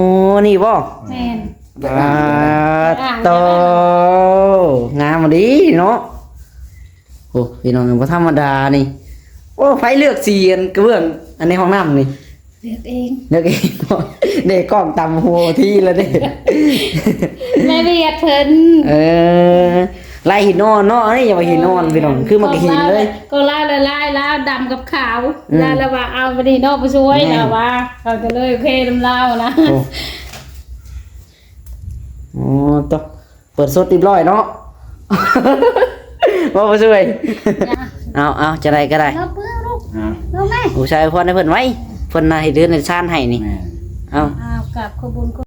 โอ้นี่บ่แม่น โตงามดีเนาะโอ้พี่น้องบ่ธรรมดานี่โอ้ไผเลือกสีอันกระเบื้องอันในห้องน้ำนี่ เลือกเอง เลือกเองบ่เด็กกล้องตำหัวที่แล้วเด้ แม่เวียดเพิ่น ลายหินนอนเนาะนี่อย่าไปหินนอนพี่น้องคือมันก็หินเลย ก็ลายลายดำกับขาวลายแล้วว่าเอาไปดีเนาะไปช่วยแล้วว่าเขาจะเลยโอเคลำลาวนะ โอ้ตบเปิดสดติบร้อยเนาะ บ่ช่วยเอาจะได้ก็ได้ เราเพื่อลูกเราแม่ ผู้ชายพรให้เพิ่นไว้เพิ่นน่ะให้เดือนให้ซ่านให้นี่เอา กับขบุญก็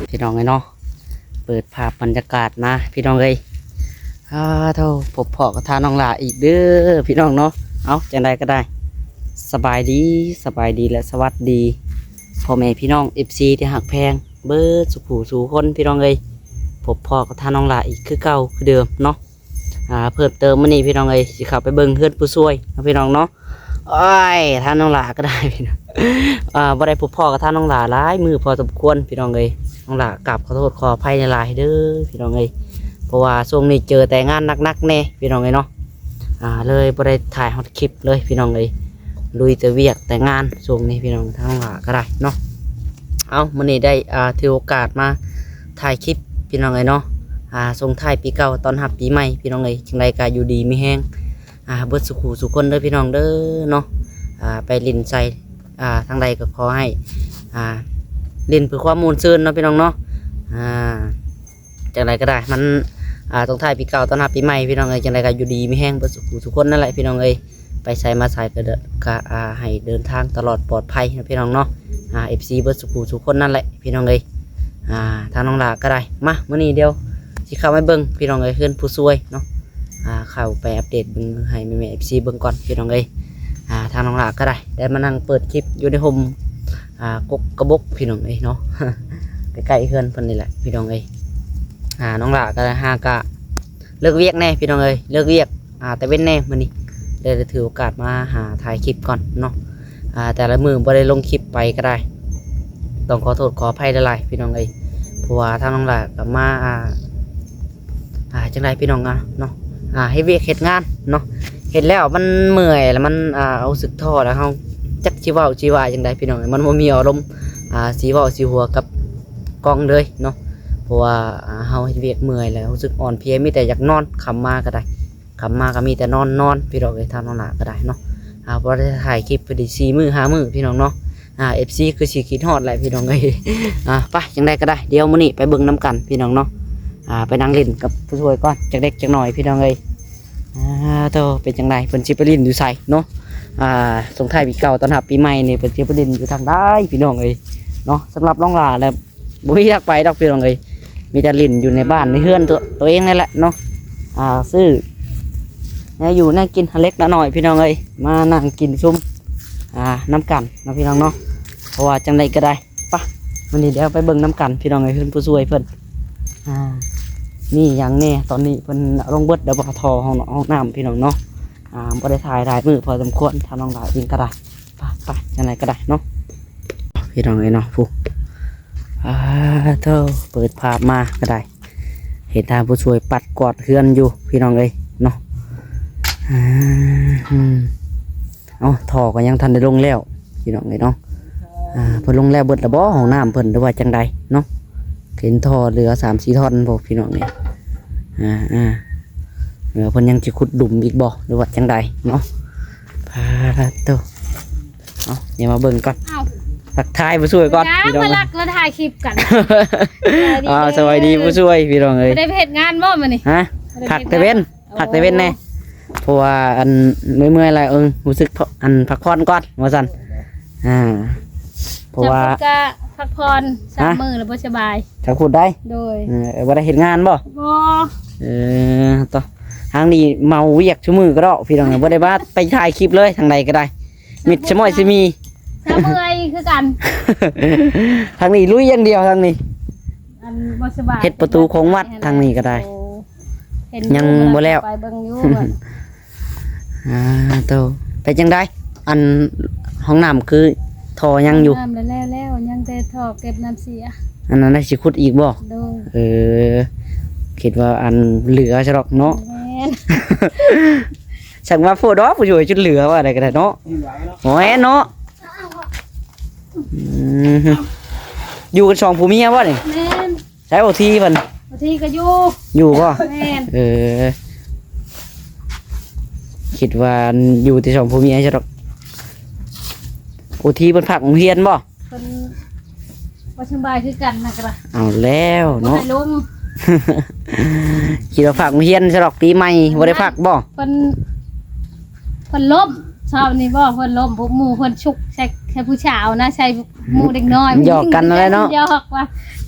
พี่น้องเอ้ยเนาะเปิดภาพบรรยากาศมาพี่น้องเอ้ยเท่าพบพ่อกับทาน้องหลาอีกเด้อพี่น้องเนาะเอาจังไดก็ได้สบายดีและสวัสดีพ่อแม่พี่น้อง FC ที่หักแพงเบิดสุขหูสู่คนพี่น้องเอ้ยพบพ่อกับทาน้องหลาอีกคือเก่าคือเดิมเนาะเพิ่มเติมมื้อนี้พี่น้องเอ้ยสิเข้าไปเบิ่งเฮือนผู้ช่วยนะพี่น้องเนาะอ้ายทาน้องหลาก็ได้พี่น้องบ่ได้พบพ่อกับทาน้องหลาหลายมือพอสมควรพี่น้องเอ้ยน้องหลากราบขอโทษขออภัยในหลายเด้อพี่น้องเอ้ยเพราะว่าช่วงนี้เจอแต่งานหนักๆแน่พี่น้องเอ้ยเนาะเลยบ่ได้ถ่ายฮอตคลิปเลยพี่น้องเอ้ยลุยแต่เวียกแต่งานช่วงนี้พี่น้องทั้งหลายก็ได้เนาะเอามื้อนี้ได้ถือโอกาสมาถ่ายคลิปพี่น้องเอ้ยเนาะส่งท้ายปีเก่าตอนรับปีใหม่พี่น้องเอ้ยจังไดก็อยู่ดีมีแฮงเบิดสุขสุขคนเด้อพี่น้องเด้อเนาะไปลิ้นใส่ทางใดก็ขอให้เล่นเพื่อความมูลซื่นเนาะพี่น้องเนาะจังไรก็ได้มันต้องถ่ายปีเก่าต้อนรับปีใหม่พี่น้องเอ้ยจังไรก็อยู่ดีไม่แห้งประสบทุกคนนั่นแหละพี่น้องเอ้ยไปใส่มาใส่ก็ให้เดินทางตลอดปลอดภัยนะพี่น้องเนาะFC เบิร์ดสุขทุกคนนั่นแหละพี่น้องเอ้ยทางน้องหลาก็ได้มาเมื่อนี้เดียวที่เข้าไม่เบิ้งพี่น้องเอ้ยเพื่อนผู้ช่วยเนาะเข้าไปอัปเดตเบิ้งให้แม่ FC เบิ้งก่อนพี่น้องเอ้ยทางน้องหลาก็ได้มานั่งเปิดคลิปอยู่ในโฮมกกกระบกพี่น้องเอ้ยเนาะ ใกล้ๆเพื่อนเพิ่นนี่แหละพี่น้องเอ้ยน้องหลาก็กะเลิกเวียกแน่พี่น้องเอ้ยเลิกเวียกแต่เว้นแน่มื้อนี้ได้ถือโอกาสมาหาถ่ายคลิปก่อนเนาะแต่ละมือบ่ได้ลงคลิปไปก็ได้ต้องขอโทษขออภัยหลายๆพี่น้องเอ้ยเพราะว่าทางน้องหลาก็มาจังไดพี่น้องเนาะให้เวียกเฮ็ดงานเนาะเฮ็ดแล้วมันเมื่อยแล้วมันเอาสึกท้อแล้วเฮาจักสิเว้าสิว่าจังไดพี่น้องมันบ่มีอารมณ์สิเว้าสิหัวกับกล้องเลยเนาะเพราะว่าเฮาเฮ็ดเวียกเมื่อยแล้วรู้สึกอ่อนเพลียมีแต่อยากนอนคำมาก็ได้คำมาก็มีแต่นอนพี่น้องเอ้ยทำน้องหลาก็ได้เนาะบ่ได้ถ่ายคลิปไปได้4 มื้อ 5 มื้อพี่น้องเนาะFC คือสิคิดฮอดแหละพี่น้องเอ้ยไปจังได๋ก็ได้เดี๋ยวมื้อนี้ไปเบิ่งนํกันพี่น้องเนาะไปนั่งเล่นกับผู้ช่วยก่อนจักเด็กจักหน่อยพี่น้องเอ้ยโตเป็นจังไดเพิ่นสิไปเล่นอยู่ไสเนาะส่งท้ายปีเก่าต้อนรับปีใหม่นี่เพิ่นสิไปเล่นอยู่ทางใดพี่น้องเอ้ยเนาะสำหรับน้องหลาแล้วบ่มีอยากไปดอกพี่น้องเอ้ยมีแต่ลิ้นอยู่ในบ้านในเฮือนตัวเองนั่นแหละเนาะซื้ออยู่นั่งกินเล็กน้อยพี่น้องเอ้ยมานั่งกินซุ่มน้ำกันนะพี่น้องเนาะเพราะว่าจังไดก็ได้ปะวันนี้เดี๋ยวไปเบิ่งน้ำกันพี่น้องเอ้ยเพิ่นผู้ช่วยเพิ่นนี่อย่างแน่ตอนนี้เพิ่นลงเบิดเดี๋ยวบ่ทอห้องน้ำพี่น้องเนาะบ่ได้ถ่ายหลายมือพอสมควรทำน้องหลายเองก็ได้ไปจังไดก็ได้เนาะพี่น้องเอ้ยเนาะผู้เท่าเปิดภาพมาก็ได้เห็นทางผู้ช่วยปัดกอดเฮือนอยู่พี่น้องเอ้ยเนาะท่อก็ยังทันได้ลงแล้วพี่น้องเอ้ยเนาะเพิ่นลงแล้วเบิดละบ่ห้องน้ำเพิ่นหรือว่าจังใดเนาะเห็นท่อเหลือ3-4 ท่อนพวกพี่น้องเนี่ยเหลือเพิ่นยังจะขุดดุ่มอีกบ่หรือว่าจังใดเนาะตัวเดี๋ยวมาเบิ่งก่อนทักทายผู้ช่วยก่อนพี่น้อง มาลักแล้วถ่ายคลิปกัน สวัสดีผู้ช่วยพี่น้องเอ้ย ได้เฮ็ดงานบ่มื้อนี้ผักตะเว้นแน่เพราะว่าอันเมื่อยๆอะไรรู้สึกอันพักผ่อนก่อนว่าซั่นเพราะว่าก็พักผ่อน3 มื้อแล้วบ่สบายถ้าขุดได้โดยบ่ได้เฮ็ดงานบ่ต่อทางนี้เมาเวียกชั่วมือก็ดอกพี่น้องบ่ได้บ้าไปถ่ายคลิปเลยทางใดก็ได้มิดชะม้อยสิมีถ้าเมื่อยคือกัน ทางนี้ลุยอย่างเดียวทางนี้บ่สบายเฮ็ดประตูของวัดทางนี้ก็ได้ เห็น ยังบ่แล้ว ไปเบิ่งอยู่ว่า โตไปจังไดอันห้องน้ำคือทอยังอยู่ น้ำแล้วยังแต่ท่อเก็บน้ำเสีย อันนั้นได้สิขุดอีกบ่ โดย คิดว่าอันเหลือซะดอกเนาะ แม่น สั่งมาโฟดอกผู้ช่วยจุดเหลือว่าได้ก็ได้เนาะโอ้ยเนาะอยู่กันสองผัวเมียบ่นี่ แม่น ใช้บ่ทีเพิ่น บางทีก็อยู่ อยู่บ่ แม่น คิดว่าอยู่ที่สองผัวเมียซะดอกโอทีเพิ่นพักโรงเรียนบ่ เพิ่นบ่สบายคือกันนะกระ เอาแล้ว บ่ เนาะ ให้ลง คิดว่าพักโรงเรียนซะดอกปีใหม่บ่ได้พักบ่ เพิ่นล้มเช้านี้บ่เพิ่นล้มพวกหมู่เพิ่นชุกใส่ผู้สาวนะใส่หมู่เด็กน้อย หยอกกันอะไรเนาะ หยอกว่า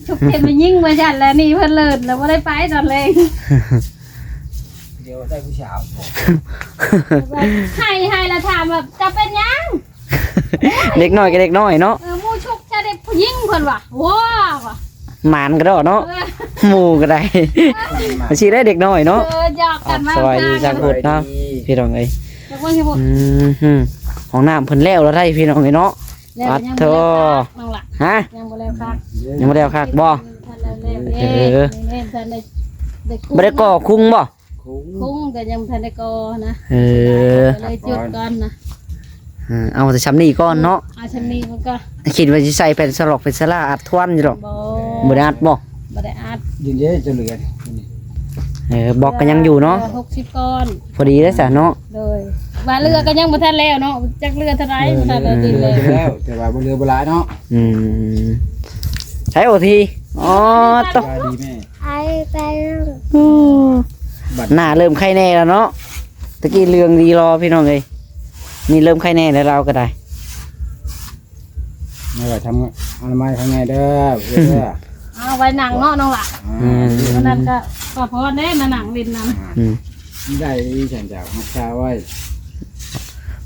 ชุกเห็นมันยิ่งมาจัดแล้วนี่เพิ่นเลิศแล้วบ่ได้ไปตอนเลย เดี๋ยวได้ผู้สาว ให้แล้วถามแบบจะเป็นหยัง เด็กน้อยก็เด็กน้อยเนาะ หมู่ชุกจะได้ผู้หญิงเพิ่นว่ะว้าวว่ะ หมานก็ได้เนาะ เออ หมู่ก็ได้สิได้เด็กน้อยเนาะ หยอกกันมา สวัสดีจ้า พูดเนาะ พี่น้องเอ้ย แล้วก็สิบอก ห้องน้ำเพิ่นแล้วแล้วได้พี่น้องเอ้ยเนาะ แล้ว ปัด ยัง โธ่ บ่แล้วคักน้องล่ะ ฮะ ยังบ่แล้วคัก ยังบ่ได้เอาคักบ่ ทันแล้วนี่ทันได้ บ่ได้ก่อคุ้งบ่ คุ้งแต่ยังทันได้ก่อนะ เลยจุดก่อนนะ เอาแต่ชำนี้ก่อนเนาะ อาชนีมันก็ คิดว่าสิใส่เป็นสลอกเป็นสลาอัดทวนอยู่ดอก บ่ บ่ได้อัดบ่ บ่ได้อัด ยินดีจะเหลือ บอกก็ยังอยู่เนาะ 60ก้อน พอดีแล้วซะเนาะ เลยว่าเรือก็ยังบ่ทันแล้วเนาะจักเรือเท่าไหร่บ่ทันแล้วดินเลย แล้วแต่ว่าบนเรือโบราณเนาะ ใช้โอทีอ๋อตก ดีแม่ ไอ้ไป หน้าเริ่มไข้แน่แล้วเนาะตะกี้เรืองดีรอพี่น้องเอ้ยนี่เริ่มไข้แน่แล้วเราก็ได้ ไม่ว่าทำอนามัยข้างในเด้อเด้อ เอาไว้หนังเนาะน้องล่ะวันนั้นก็พอแน่มาหนังดินนั้น ได้ฉันจากมักชาไว้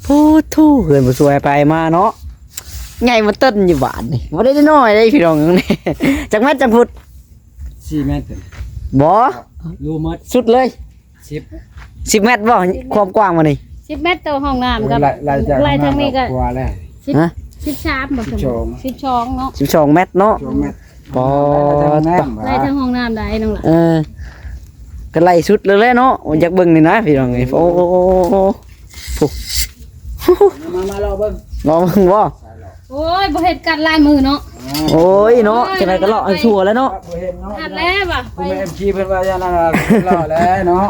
พูดทู่เกินบ่สวยไปมาเนาะไงมันเต้นอยู่บ้านนี่บ่ได้น้อยได้พี่น้องนี่จักแม่จังพุด 4 เมตร บ่ รูมัด สุดเลย 10 10 เมตรบ่ความกว้างมานี่ 10เมตรต่อห้องน้ำกับ จาก ไล่ทางนี้ก็ กว่าแล้ว ฮะ 13บ่ถึง12เนาะ 12 เมตรเนาะ 2 เมตร ปอ ไล่ทางห้องน้ำได้น้องล่ะ ก็ไล่สุดเลยแหละเนาะอยากเบิ่งนี่นะพี่น้องเอ้ยโอ้ มาเราเบิ่ง ลองเบิ่งบ่ โอ้ยบ่เฮ็ดกัดลายมือเนาะ โอ้ยเนาะจังไดก็เลาะให้ชัวร์แล้วเนาะ บ่เห็นเนาะ กัดแล้วบ่ไป คุณแม่MCเพิ่นว่าอย่างนั้นรอแล้วเนาะ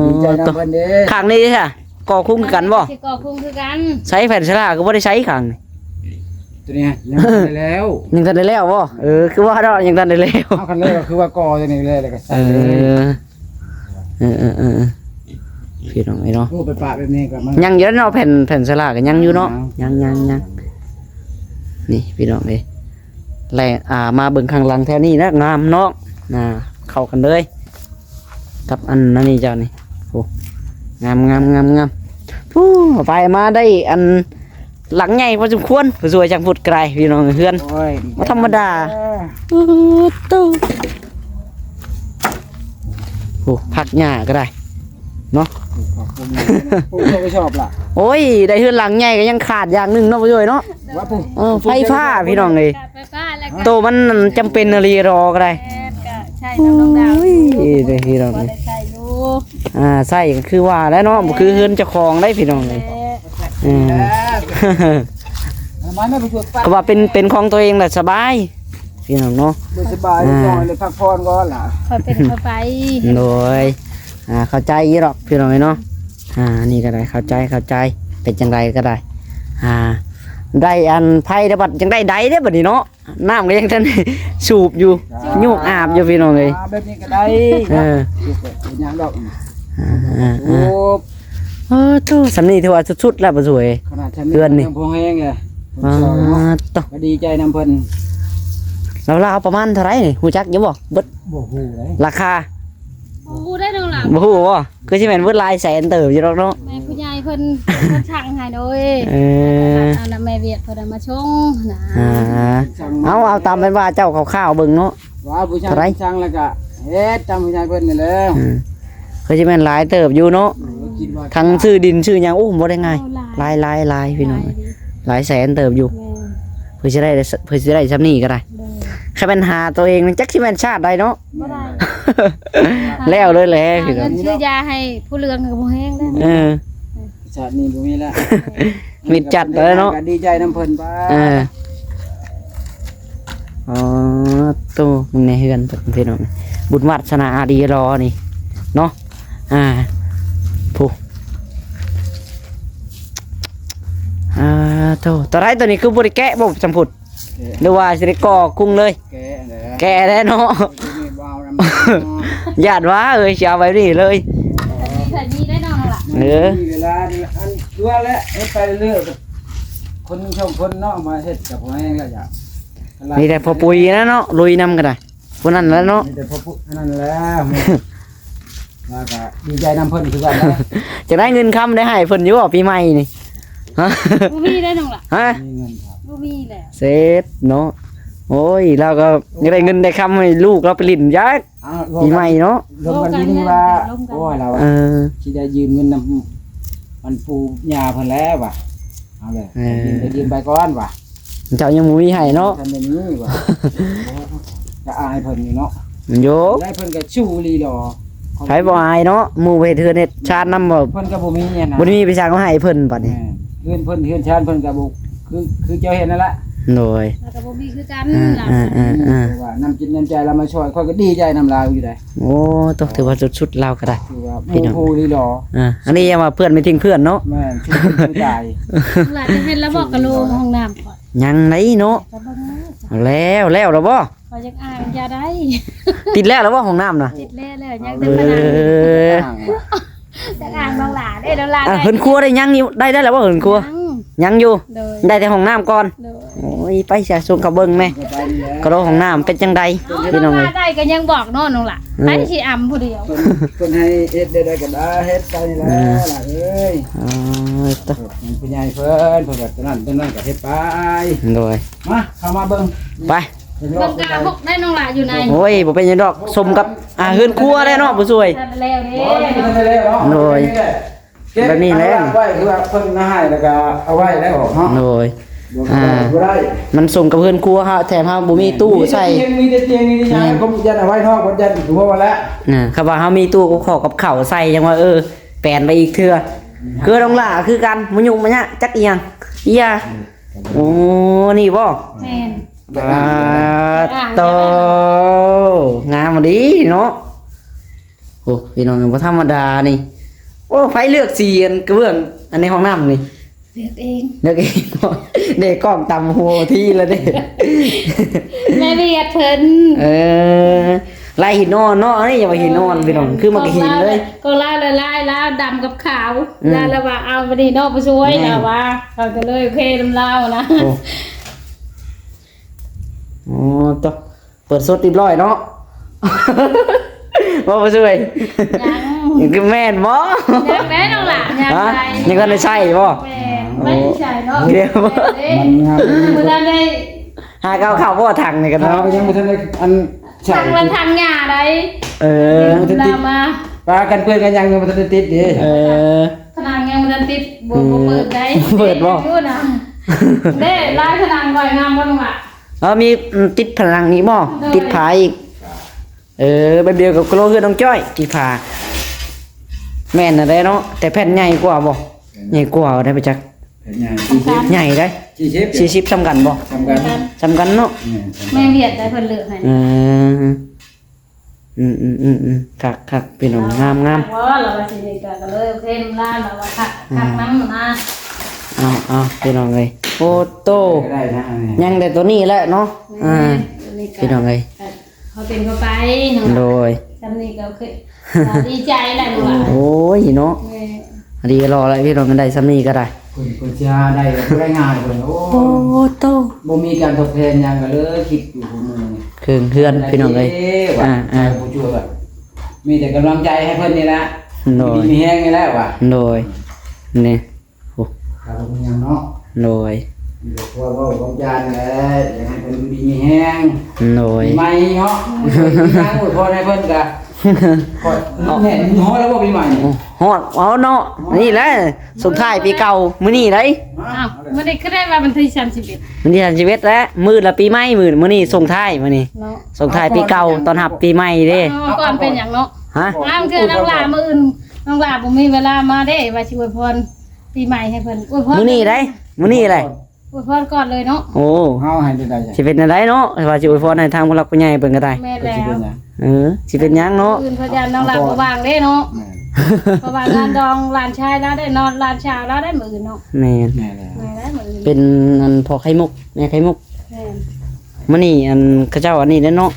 ดีใจนำเพิ่นเด้ ข้างนี้ใช่ก่อคุ้มคือกันบ่ สิก่อคุ้งคือกัน ใช้แผ่นชลาก็บ่ได้ใช้ข้างนี่ ตัวนี้ยังได้แล้ว ยังทันได้แล้วบ่คือว่าเนาะยังทันได้แล้ว เอาคันเลยก็คือว่ากอตัวนี้เลยแล้วก็ใส่ พี่น้องไอ้เนาะ โอ้ไปปะแบบนี้ก็มัน ยังอยู่เนาะแผ่นชลาก็ยังอยู่เนาะยังนี่พี่น้องเอ้ยแลมาเบิ่งข้างหลังแถวนี้นะงามเนาะเข้ากันเลยกับอันนั้นนี่เจ้านี่โอ้งามผู้ไปมาได้อันหลังใหญ่พอสมควรสวยจังพุดไกลพี่น้องเพื่อน โอ้ย บ่ธรรมดา โอ้ผักหญ้าก็ได้เนาะ ขอบคุณผู้ชมก็ชอบล่ะ โอ้ยได้เฮือนหลังใหญ่ก็ยังขาดอย่างหนึงเนาะพ่อช่วยเนาะ ว่าผู้ ไฟฟ้าพี่น้องเอ้ย กัดไปฟ้าแล้วก็ โตมันจำเป็นอะไรรอก็ได้ ก็ใช่น้องดาว โอ้ยได้พี่น้อง บ่ เอ้ย ได้ใส่อยู่ ใส่ก็คือว่าแล้วเนาะบ่คือเฮือนเจ้าของได้พี่น้องเอ้ยอืม มันไม่ผู้ชม ก็ว่าเป็นของตัวเองแหละสบายพี่น้องเนาะ สบายหน่อยเลยพักผ่อนก่อนล่ะ ค่อยเป็นค่อยไป โดยเข้าใจอีหรอกพี่น้องเอ้ยเนาะนี่ก็ได้เข้าใจเป็นจังไรก็ได้ได้อันไผ่ได้บัดจังได้ใดได้บัดนี้เนาะน้ำก็ยังท่าน สูบอยู่ยุกอาบอยู่พี่น้องเอ้ย แบบนี้ก็ได้ยังดอกโอ้ ตู้สำนีถือว่าสุดๆแล้วบ่สวย ขนาดฉันนี่พอแห้งไง ต่อ ก็ดีใจนำเพิ่น เราประมาณเท่าไหร่นี่ฮู้จักอยู่บ่เบิด บ่ฮู้เลย ราคา โอ้ได้น้องหลัง บ่ฮู้บ่คือสิแม่นเบิดหลายแสนเติบอยู่ดอกเนาะ แม่ผู้ใหญ่เพิ่นช่างให้โดยเอาน้ำแม่เวียดเพิ่นมาชงนะ เอาตามเป็นว่าเจ้าข้าวๆเบิ่งเนาะ ว่าผู้ชายช่างแล้วก็ เฮ็ดจำผู้ใหญ่เพิ่นนี่แหละ เคยสิแม่นหลายเติบอยู่เนาะ คิดว่า ทั้งซื้อดินซื้อหยังโอ้บ่ได้ง่ายหลายพี่น้องหลายแสนเติบอยู่ แม่ เพื่อสิได้ซำนี้ก็ได้ เลย แค่ปัญหาตัวเองมันจักสิแม่นชาติใดเนาะ บ่ได้ แล้วเลยแหละ หา พี่น้ เงิ อง นซื้อยาให้ผู้เรืองกับบ่แห้งได้ เออ ชาตินี้บ่มีแล้ว มิดจัดเลยเนาะ ก็ดีใจน้ำเพิ่นป้า เอออ๋อตู้มึงในเฮือนเพิ่นพี่น้องบุญวัฒนาอาดีรอนี่เนาะผู้ตัวไรตัวนี้คือบริแกะบ่จำพุดหรือว่าสิได้ก่อกุ้งเลย แกนั่นแหละ แกแล้วเนาะ มีวาวน้ำ ญาติว่าสิเอาไว้นี่เลย แต่นี่ได้นอนแล้วล่ะ เออ มีเวลานี่อันดัวแล้วเฮ็ดไปเรื่อยๆคนชมคนเนาะมาเฮ็ดกับผมเองแล้วจ้ะ นี่แต่พอปุ๋ยนะเนาะลุยนำกันได้พวกนั้นแล้วเนาะ มีแต่พอปุ๊นั่นแหละแล้วก็ดีใจน้ำเพิ่นคือกันนะ จะได้เงินคำได้ให้เพิ่นอยู่บ่ปีใหม่นี่ฮะ บ่มีได้นอนล่ะ ฮะ มีเงินครับ บ่มีแล้ว เสร็จเนาะโอ้ยเราก็ยังได้เงินได้คำให้ลูกเราไปลิ้นยัก อ้าว ปีใหม่เนาะ รวมกันที่นี่ว่าโอ้ยเรา เออ สิได้ยืมเงินนำมันปูยาเพิ่นแล้วว่ะเอาเลยยืมไปก่อนว่ะ เจ้ายังบ่มีให้เนาะ ทำแบบนี้ว่ะจะอายเพิ่นอยู่เนาะ มันโยก ได้เพิ่นก็ชูลีดอ ไผบ่อายเนาะหมู่ไปเฮ็ดเทือนเฮ็ดชาตินำบ่ เพิ่นก็บ่มีเนี่ยนะ บ่ได้มีไปสร้างเขาให้เพิ่นบัดนี้ เพื่อนเพื่อนชาติเพื่อนกับบุคือเจ้าเห็นนั่นแหละ โดย แล้วก็บ่มีคือกัน ว่านำจิตนำใจเรามาช่วยค่อยก็ดีใจนำลาวอยู่ได้ โอ้ตกถือว่าสุดๆเราก็ได้ คือว่าผู้ลีดอ อันนี้ยังว่าเพื่อนไม่ทิ้งเพื่อนเนาะ แม่ช่วยตาย หลานจะเห็นแล้วบอกกะโลห้องน้ำก่อน ยังไหนเนาะ ก็เบิ่งนะ แล้วบ่ พอจักอ่านอย่าได้ ติดแล้วบ่ห้องน้ำน่ะ ติดแล้วยัง เอ แต่พนัง อ จักอ่านบางหลาได้แล้วหลาน เพิ่นครัวได้ยังอยู่ได้แล้วบ่เพิ่นครัวยังอยู่ โดย ได้แต่ห้องน้ำก่อน โดย โอ้ยไปซะส่งกับเบิ่งแม่กระโดดห้องน้ำเป็นจังได พี่ พี่น้องเอ้ย ได้ก็ยังบอกนอนน้องล่ะไปสิอำผู้เดียว คนให้เฮ็ดได้ก็ได้เฮ็ดไปนี่แหละล่ะเอ้ย อ๋อตะ ผู้ใหญ่เพิ่นก็ตนั้นก็เฮ็ดไป โดย มาเข้ามาเบิ่ง ไป เบิ่งกาพกได้น้องล่ะอยู่ใน โอ้ยบ่เป็นหยังดอกสมกับเฮือนครัวได้เนาะผู้ช่วย แล้วเด้ โอ้ยมันได้แล้วเนาะ โดยแบบนี้แหละ ไว้คือว่าเพิ่นให้แล้วก็เอาไว้แล้วเนาะ โดย บ่ได้ มันสมกับเฮือนครัวเฮาแถมเฮาบ่มีตู้ใส่ มีแต่เตียงมีแต่ยางผมยันเอาไว้นอกผมยันถือว่าแล้ว ครับว่าเฮามีตู้กับข้าวกับข้าวใส่จังว่าแปลนไปอีกเทื่อคือต้องล่าคือกันมันยุ่งมันยะจักอีหยังอีหยาโอ้นี่บ่ แม่น โตงามดีเนาะโอ้พี่น้องบ่ธรรมดานี่โอ้ไผเลือกสีอันกระเบื้องอันในห้องน้ำนี่ เลือกเอง เลือกเองเนาะเด็กกล้องตำหัวที่แล้วเด้ แม่เบียดเพิ่น ลายหินนอนเนาะนี่อย่าไปหินนอนพี่น้องคือมันก็หินเลย ก็ลายแล้วดำกับขาวแล้วว่าเอาไปนี่นอกไปช่วยแล้วว่าเขาก็เลยโอเคน้ำเล่านะ โอ้ตัวเปิดสดติดร้อยเนาะ ว่าไปช่วย ยัง คือแม่นบ่ ยังแม่น้องล่ะยัง ฮะ ไง ยังก็ได้ใช่บ่ แม่ไม่ใช่เนาะ เดี๋ยว มันงาม เมื่อได้ หาข้าวบ่ถังนี่กัน เรา เนาะ ยังไม่ทันได้อันใช่ ทางมันทางหญ้าได้ เรามา ปากันเพื่อนกันยังไม่ทันได้ติดดิ พนังยังมันติดบ่เปิดได้ เปิดบ่ ดูนะเด้ลายพนังก่อยงามบ่น้องล่ะ มีติดผนังนี้บ่ติดผาอีกแบบเดียวกับโคโลคือน้องจ้อยติดผาแม่นน่ะได้เนาะแต่แผ่นใหญ่กว่าบ่ใหญ่กว่าได้ไปจัก ใหญ่ได้ 40ซ้ำกันบ่ ทำกัน ซ้ำกันเนาะ แม่เบียดได้เพิ่นเลือกให้ คักพี่น้องงาม ว่าเราว่าสิได้ก็เลยโอเคน้ำลายเราว่าคักน้ำนะ เอาพี่น้องเอ้ยโอ้โต ได้นะ ยังแต่ตัวนี้แหละเนาะพี่น้องเอ้ย เขาเป็นเขาไปน้อง โดย จำนี่ก็คือดีใจแหละลูกอ่ะ โอ้ยเนาะดีรออะไรพี่น้องกันได้ซ้ำนี้ก็ได้ คนจะได้ได้ง่ายคนโอ้ โต บ่มีการทดแทนยังก็เลยคิดอยู่พวกมึง เครื่องเฮือนพี่น้องเอ้ย ผู้ช่วยแบบมีแต่กำลังใจให้เพิ่นนี่แหละ โดย มีแห้งนี่แหละว่ะ โดยนี่ ครับผมยังเนาะ โดย เดี๋ยวพอเราต้องยานแหละอย่างนั้นเป็นดีมีแห้ง โดย ปีใหม่เนาะนั่งอวยพรให้เพิ่นกะก่อนเห็นฮ้อแล้วบ่ปีใหม่นี่ ฮอดเอาเนาะนี่แหละส่งท้ายปีเก่ามื้อนี้ได้ อ้าวมันได้ขึ้นได้ว่ามันที่31 มื้อนี้31แล้วมื้อละปีใหม่มื้อนี้ส่งท้ายมื้อนี้ เนาะ ส่งท้ายปีเก่าตอนรับปีใหม่เด้ เอาก่อนเป็นหยังเนาะ ฮะ อ้าวคือน้องหลามื้ออื่นน้องหลาบ่มีเวลามาเด้ว่าสิอวยพรปีใหม่ให้เพิ่นอวยพร มื้อนี้ได้มื้อนี้แหละ อวยพรก่อนเลยเนาะ โอ้ เฮาให้ได้จ้ะ สิเป็นจังไดเนาะว่าสิอวยพรให้ทางผู้หลักผู้ใหญ่เพิ่นก็ได้ แม่ ก็ แล้ สิเป็น ว หยัง สิเป็นหยังเนาะ อื่นพยานน้องหลาบ่ว่างเด้เนาะ แม่น เพราะว่าลานดองลานชายแล้วได้นอนลานชาวแล้วได้มื้ออื่นเนาะ แม่น แม่แล้ว แม่ได้มื้ออื่น เป็นอันพอไข่มุกแม่ไข่มุก แม่น มื้อนี้อันเขาเจ้าอันนี้เด้อเนาะ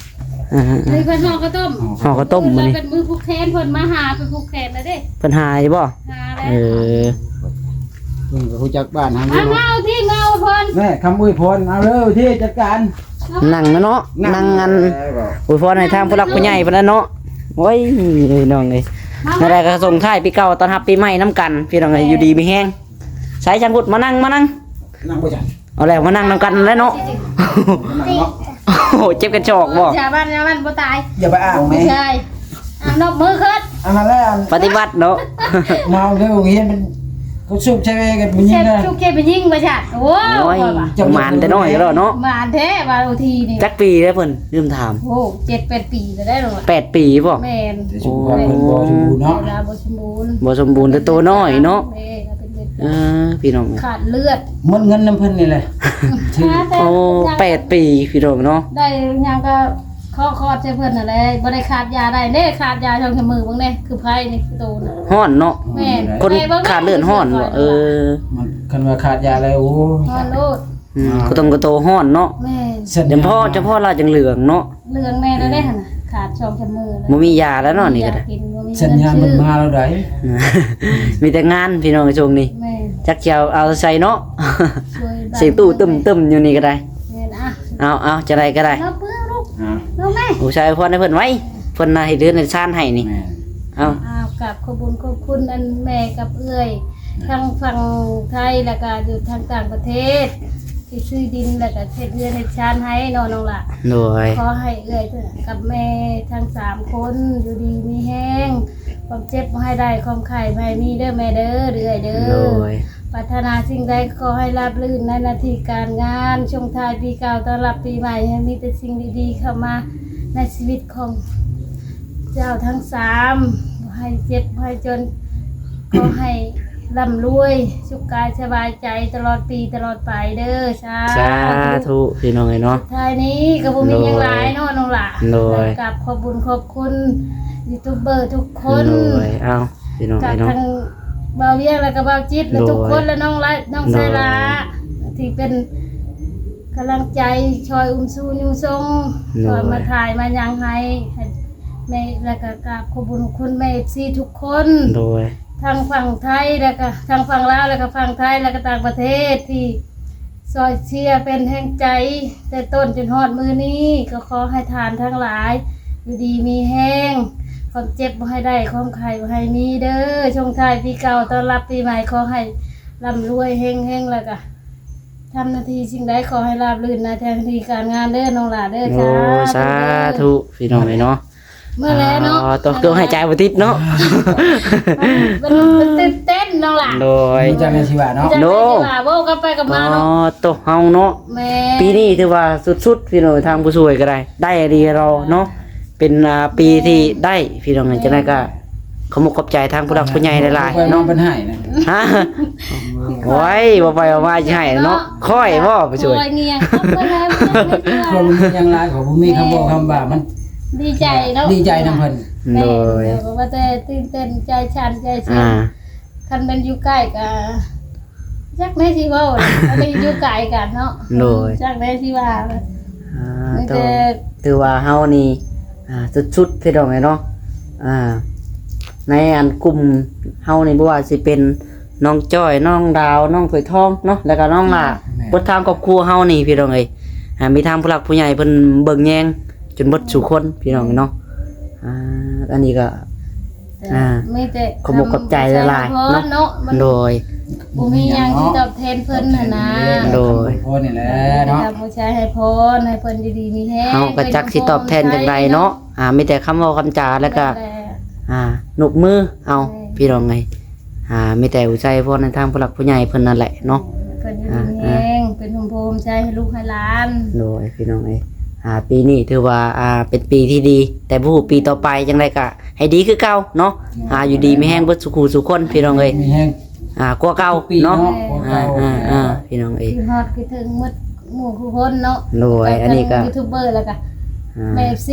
อ่า นี่เพิ่นห่อข้าวต้ม ห่อข้าวต้มมื้อนี้ เป็นมือผูกแขนเพิ่นมาหาเป็นผูกแขนแล้วเด้ เพิ่นหายบ่ หา เอ แล้ว อ เพิ่นก็รู้จักบ้านหาอยู่ เอาที่เงาเพิ่น แม่คำอวยพรเอาเด้อที่จัดการ นั่งนะเนาะนั่งอันอวยพรให้ทางผู้หลักผู้ใหญ่เพิ่นแล้วเนาะโอ้ยน้องเอ้ยนั่นแหละก็ส่งท้ายปีเก่าต้อนรับปีใหม่นํกันพี่น้องเอ้ยอยู่ดีมีแฮงใช้จังพุดมานั่ง นั่งบ่จัง เอาแล้วมานั่งนํกันแล้วเนาะ นั่งเนาะ โอ้โหเจ็บกระจอกบ่ ชาวบ้านบ่ตาย อย่าไปอ้างแม่ ใช่อ่ะนกมือขึ้น อันนั้นแหละ ปฏิบัติเนาะ เมาเด้อเห็นมันเขาสุบใช่ไหมกันมันยิ เช็ ง ด นะ ชุกเก็บไปยิงมาจ้ะโอ้ โอ้ยประมาณแต่น้อยก็แล้วเนาะ มาแท้ว่าโอทีนี่ จักปีแล้วเพิ่นลืมถาม โอ้7-8 ปีแล้วได้หรอ 8 ปีบ่ แม่น แต่ชุบก่อนมันบ่สมบูรณ์เนาะ เวลาบ่สมบูรณ์ บ่สมบูรณ์แต่ตัวน้อยเนาะ แม่ก็เป็นเด็ก พี่น้อง ขาดเลือด หมดเงินน้ำเพิ่นนี่แหละชื่อ โอ้8 ปีพี่น้องเนาะ ได้ยังก็ข้อคอดใช้เพิ่นนั่นแหละบ่ได้ขาดยาได้เด้ขาดยาช่องจมูกเบิ่งเด้คือไผนี่คือโตน่ะ ฮ้อนเนาะ แม่น คนขาดเลือดฮ้อนบ่มันคันว่าขาดยาอะไรโอ้ ฮ้อนโลด ก็ต้องกระโตฮ้อนเนาะ แม่น เฉพาะเราจังเหลืองเนาะ เรื่องแม่แล้วได้หั่นน่ะขาดช่องจมูก บ่มียาแล้วเนาะนี่ก็ได้ กินบ่มี สัญญาณมันมาแล้วได้ มีแต่งานพี่น้องช่วงนี้ แม่น จักสิเอาใส่เนาะ ช่วยบ้าน เสียงตู้ตึมๆอยู่นี่ก็ได้ แม่นอ่ะ เอาจะได้ก็ได้ เราเพื่อลูก อ่า ลูกแม่ ผู้ชายเพิ่นให้เพิ่นไว้เพิ่นน่ะให้เดือนให้ชานให้นี่ แม่ เอา อ้าวกับขอบคุญขอบคุณอันแม่กับเอื้อยทางฝั่งไทยแล้วก็อยู่ทางต่างประเทศ ที่ซื้อดินแล้วก็เฮ็ดเรือนเฮ็ดชานให้น้องล่ะ โดย ขอให้เอื้อยกับแม่ทั้ง3คนอยู่ดีมีแห้งความเจ็บบ่ให้ได้ความไข้บ่ให้มีเด้อแม่เด้อเอื้อยเด้ โด อย ปรารถนาสิ่งใดขอให้ราบรื่นในหน้าที่การงานช่วงท้ายปีเก่าต้อนรับปีใหม่ให้มีแต่สิ่งดีๆเข้ามาในชีวิตของเจ้าทั้ง3บ่ให้เจ็บบ่ให้จน ขอให้ร่ำรวยสุขกายสบายใจตลอดปีตลอดไปเด้อสา สาธุพี่น้องเอ้ยเนาะ ท้ายนี้ก็บ่มีหยังหลายเนาะน้องหล่ะ โดย กับขอบคุญขอบคุณยูทูบเบอร์ทุกคน โดยเอาพี่น้อง จาก เอ้ยเนาะ ทางเบาเวียงแล้วก็เบาจิตและ โดย ทุกคนและน้องละน้องไซลาที่เป็นกำลังใจชอยอุ้มสู้ยูทรงคอยมาถ่ายมายังให้แม่แล้วก็กราบขอบคุณคุณแม่ FC ทุกคน โดย ทางฝั่งไทยแล้วก็ทางฝั่งลาวแล้วก็ฝั่งไทยแล้วก็ต่างประเทศที่ซอยเชียร์เป็นแห่งใจ แต่ต้นจนฮอดมือนี้ก็ขอให้ทานทั้งหลายอยู่ดีมีแห้งความเจ็บบ่ให้ได้ความไข้บ่ให้มีเด้อช่วงท้ายปีเก่าต้อนรับปีใหม่ขอให้ร่ำรวยเฮงๆแล้วก็ทำหน้าที่สิ่งใดขอให้ราบรื่นในทางที่การงานเด้อน้องหลาเด้อ โอ้สาธุพี่น้องเอ้ยเนาะ เมื่อแล้วเนาะ ตัวเครื่องหายใจบ่ติดเนาะ มันตื่นเต้นน้องหลา โดย มีจังในชีวะเนาะ จะได้ที่ว่าโว้กันไปกับมาเนาะ ตัวเฮาเนาะ แม่ ปีนี้ถือว่าสุดๆพี่น้องทางผู้ช่วยก็ได้ดีเราเนาะเป็นปีที่ได้พี่น้องจะได้ก็ขอมขอบใจทางผู้หลักผู้ใหญ่หลายๆ น้อง เนาะ เป็นให้นะ ฮะโอ้ยบ่ไปบ่มาสิให้เนาะค่อยบ่ผู้ช่วย โอ้ยเงียครับเพื่อนแล้ว คนยังร้ายของผมมีคำบอกคำว่ามัน ดีใจเนาะ ดีใจนำเพิ่น แม่ โดย เดี๋ยวว่าแต่ตื่นเต้นใจชันใจชื้น อ่า คันเป็นอยู่ใกล้กะจักแม่สิเว้าอันนี้อยู่ไกลกันเนาะ โดย จักแม่สิว่า ไม่ ตัว แต่ ถือว่าเฮานี่สุดๆพี่น้องเนาะในอันกลุ่มเฮานี่บ่ว่าสิเป็นน้องจ้อยน้องดาวน้องถวยทองเนาะแล้วก็น้องล่ะบททางครอบครัวเฮานี่พี่น้องเอ้ยมีทางผู้หลักผู้ใหญ่เพิ่นเบิ่งแยงจนเบิดสู่คนพี่น้องเนาะอันนี้ก็ ไม่แต่ ขอบคุณขอบใจหลายๆเนาะ เนาะมัน โดย บ่มีหยังที่ตอบแทนเพิ่นน่ะนะ โดย โพนี่แหละเนาะ ทำผู้ชายให้พรให้เพิ่นดีๆมีแฮง เฮาก็จักสิตอบแทนจังไดเนาะมีแต่คำเว้าคำจาแล้วก็หนุบมือเอาพี่น้องไงมีแต่หัวใจพวกในทางผู้หลักผู้ใหญ่เพิ่นนั่นแหละเนาะ เพิ่นดีๆมีแฮงเป็นหุ่มโพมใจให้ลูกให้หลาน โดยพี่น้องไงปีนี้ถือว่าเป็นปีที่ดี แต่ผู้ปีต่อไปจังไดก็ให้ดีคือเก่าเนาะอยู่ดีมีแห้งเบิดสุขสุขคนพี่น้องเอ้ย มีแห้ง กว่าเก่า ปี เนาะ เนาะ พี่น้องเอ้ย คิดฮอดคิดถึงหมดหมู่ทุกคนเนาะ โดยอันนี้ก็ ยูทูบเบอร์แล้วก็แม่ FC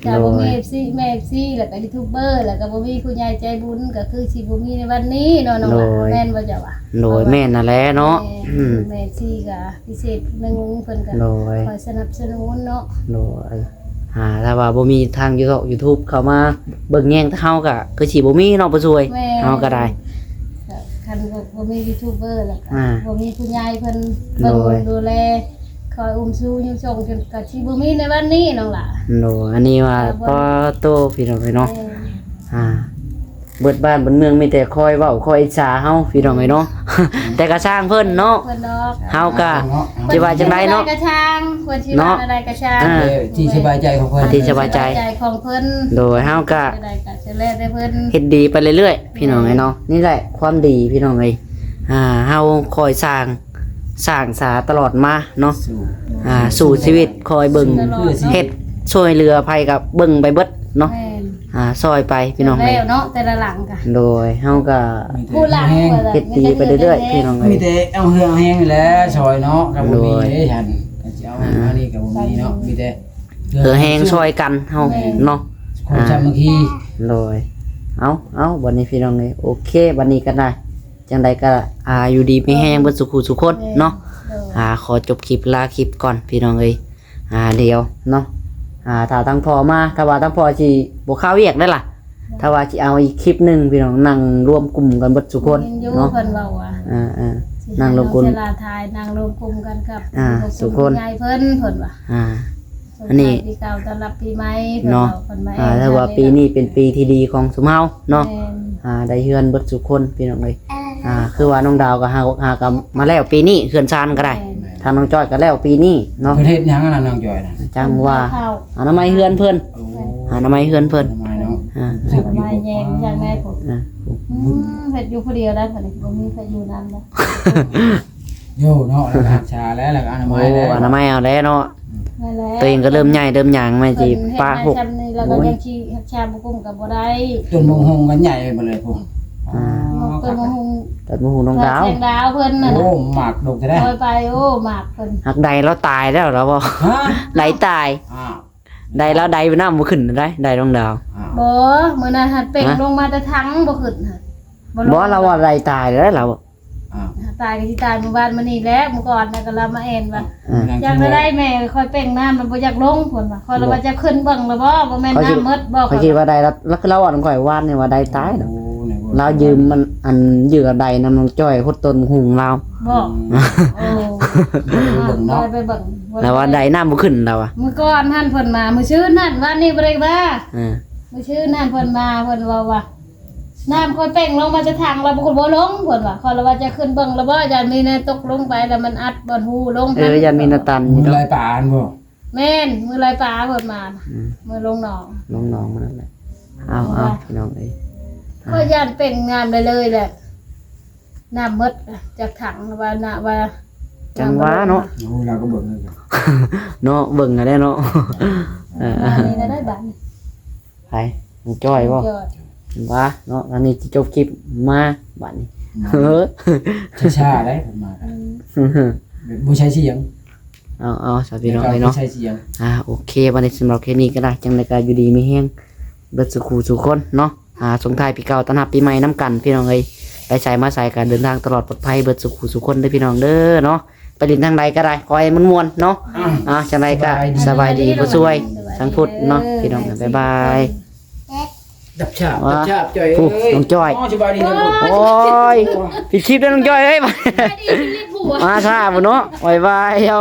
ก็บ่มี FC แม่ FC แล้วก็ยูทูบเบอร์แล้วก็บ่มีผู้ใหญ่ใจบุญก็คือสิบ่มีในวันนี้เนาะน้องว่าแม่นบ่จ้ะวะ โดยแม่นนั่นแหละเนาะ แม่ FC ก็พิเศษหนึงเพิ่นก็ โดย คอยสนับสนุนเนาะ โดยถ้าว่าบ่มีทาง YouTube เข้ามาเบิ่งแย่งเฮาก็คือสิบ่มีเนาะบ่ช่วยเฮาก็ได้ คันบ่มียูทูบเบอร์แล้วก็ อ่า บ่มีผู้ใหญ่เพิ่นเบิ่ง โดย ดูแลคอยอุ้มชูยุ่งส่งจนก็สิบ่มีในวันนี้น้องล่ะ โดยอันนี้ว่าพอโตพี่น้องเอ้ยเนาะ เบิดบ้านเบิดเมืองมีแต่คอยเว้าคอยอิจฉาเฮาพี่น้องเอ้ยเนาะ แต่ก็สร้างเพิ่นเนาะ เพิ่นดอก เฮาก็สิว่าจังไดเนาะ กระช่างเพิ่นสิว่าอะไรกระช่าง ที่สบายใจของเพิ่น ที่สบายใจ ของเพิ่น โดยเฮาก็ ได้ก็จะแลได้เพิ่น เฮ็ดดีไปเรื่อยๆพี่น้องเอ้ยเนาะนี่แหละความดีพี่น้องเอ้ยเฮาคอยสร้างสาตลอดมาเนาะ สู่ สู่ชีวิตคอยเบิ่งเฮ็ดช่วยเหลือภัยกับเบิ่งไปเบิดเนาะ แม่น ซอยไปพี่น้องเอ้ย แล้วเนาะแต่ละหลังก็ โดยเฮาก็ ผู้หลัง แห้ง เฮ็ดดีไปเรื่อยๆพี่น้องเอ้ มี ย แต่เอาเหืองแห้งนี่แหละซอยเนาะกับบ่มีเด้ฉันก็สิเอาอันนี้กับบ่มีเนาะมีแต่ แฮงซอยกันเฮาเนาะ ความสามัคคี โดยเอาวันนี้พี่น้องเลยโอเควันนี้ก็ได้จังใดก็อยู่ดีไม่แห้งเบิดสุขุสุขคนเนาะขอจบคลิปลาคลิปก่อนพี่น้องเลยเดียวเนาะถ้าทั้งพอมาถ้าว่าทั้งพอสิบ่เข้าเวียกได้ล่ะ ถ้าว่าสิเอาอีกคลิปหนึงพี่น้องนั่งรวมกลุ่มกันเบิดสุคน อยู่ เนาะ เพิ่นเว้าว่า นั่งรวมกลุ่ม เวลาทายนั่งรวมกลุ่มกันกับ สุคน ยายเพิ่นว่า อันนี้ ปีเก่าต้อนรับปีใหม่ เนาะ เพิ่นมา ถ้าว่าปีนี้เป็นปีที่ดีของสุมเฮาเนาะ แม่น ได้เฮือนเบิดสุคนพี่น้องเลยคือว่าน้องดาวก็หากับมาแล้วปีนี้เฮือนซานก็ได้ทางน้องจ้อยก็แล้วปีนี้เนาะ ประเทศหยังน่ะน้องจอยน่ะ จังว่า ข้ว อนามัยเฮือนเพิ่น โอ้ อนามัยเฮือนเพิ่น ทำไมเนาะ ทำไมแยงอย่างแม่ผม อ่า เฮ็ดอยู่ผู้เดียวได้ค่ะนี่บ่มีใครอยู่นำนะ โย่เนาะแล้วก็หักชาแล้วแล้วก็อนา โอ้ มัยแล้ว อนามัยเอาแล้วเนาะ นั่นแหละ ตัวเองก็เริ่มใหญ่เริ่มหยังไม่จีป้าหก เฮ็ดให้จำนี่แล้วก็ยังชีหักชาบ่กุ้มก็บ่ได้ จนมงหงกันใหญ่ไปเลยพุ่น เพิ่นมาหุง ตัดมือหูน้องดาว แทงดาวเพิ่นน่ะ โอ้หมากดกจะได้ คอยไปโอ้หมากเพิ่น หักใดแล้วตายแล้วเราบ่ ฮะ ใดตาย อ้าว ใดแล้วใดไปน้ำบ่ขึ้นได้ใดน้องดาว อ้าว บ่มื้อนั้นหัดเป่งลงมาแต่ทั้งบ่ขึ้นหั่นลง บ่เราว่าใดตายแล้วเรา อ้าว ตายก็สิตายเมื่อวานมื้อนี้แหล้วเมื่อก่อนน่ะก็ลามาแอนว่า นั่ง อยากได้แม่คอยเป่งน้ำมันบ่อยากลงเพิ่นว่าคอยว่าจะขึ้นเบิ่งแล้วบ่แม่นน้ำหมดบ่ เขาคิดว่าใดแล้วเราอ่อนข่อยวานเนี่ยว่าใดตายเนาะ โอ้ไหนบ่ เรายืมมันอันยืมกับใดนำน้องจ้อยพดต้นหุงเรา บ่โอ้ไปเบิ่ง แล้วว่าใดน้ำบ่ขึ้นเราอ่ะ มื้อก่อนท่านเพิ่นมามื้อชื่อนั่นวันนี้บ่ได้ว่า มื้อชื่อนั่นเพิ่นมาเพิ่นว่าน้ำค่อยเป่งลงมาจะทางเราบ่ลงเพิ่นว่าคอยว่าจะขึ้นเบิ่งแล้วบ่อย่ามีแน่ตกลงไปแล้วมันอัดบ่ฮู้ลง ยันมีนาตัน มื นี่ อ เนาะ ลายป่านบ่ แม่นมื้อไรปลาเพิ่นมามื้อลงหนอง น้องๆมันนั่นแหละเอาพี่น้องเอ้ย ก็ย่านเป่งงามได้เลยแหละน้ำหมดจากถังว่าน่ะว่า จังหวะเนาะ โอ้เราก็เบิ่งเลยจ้ะ เนาะเบิ่งอะไรเนาะ อันนี้ได้บัตร ไปน้องจ้อยบ่ว่าเนาะอันนี้จบคลิปมาบัดนี้เฮ้อ ช้าๆได้ผมมากันบ่ใช้เสียง เอาสาพี่น้องเลยเนาะ ใช้เสียง โอเควันนี้สำหรับแค่นี้ก็ได้จังได๋ก็อยู่ดีมีแฮงเบิดสุขสุขคนเนาะส่งท้ายปีเก่าต้อนรับปีใหม่นํกันพี่น้องเอ้ยไปใส่มาใส่กันเดินทางตลอดปลอดภัยเบิดสุขสุขคนเด้อพี่น้องเด้อเนาะไปเล่นทางใดก็ได้ขอให้มันม่วนเนาะจังไดก็สบายดีบ่ซวยทั้งพุทธเนาะพี่น้องบ๊ายบาย ดับฉาบจ้อย น้องจ้อย สบายดีนะ โอ้ยปิดคลิปแล้วน้องจ้อยเอ้ยมาช้าบ่เนาะบ๊ายบายเฮา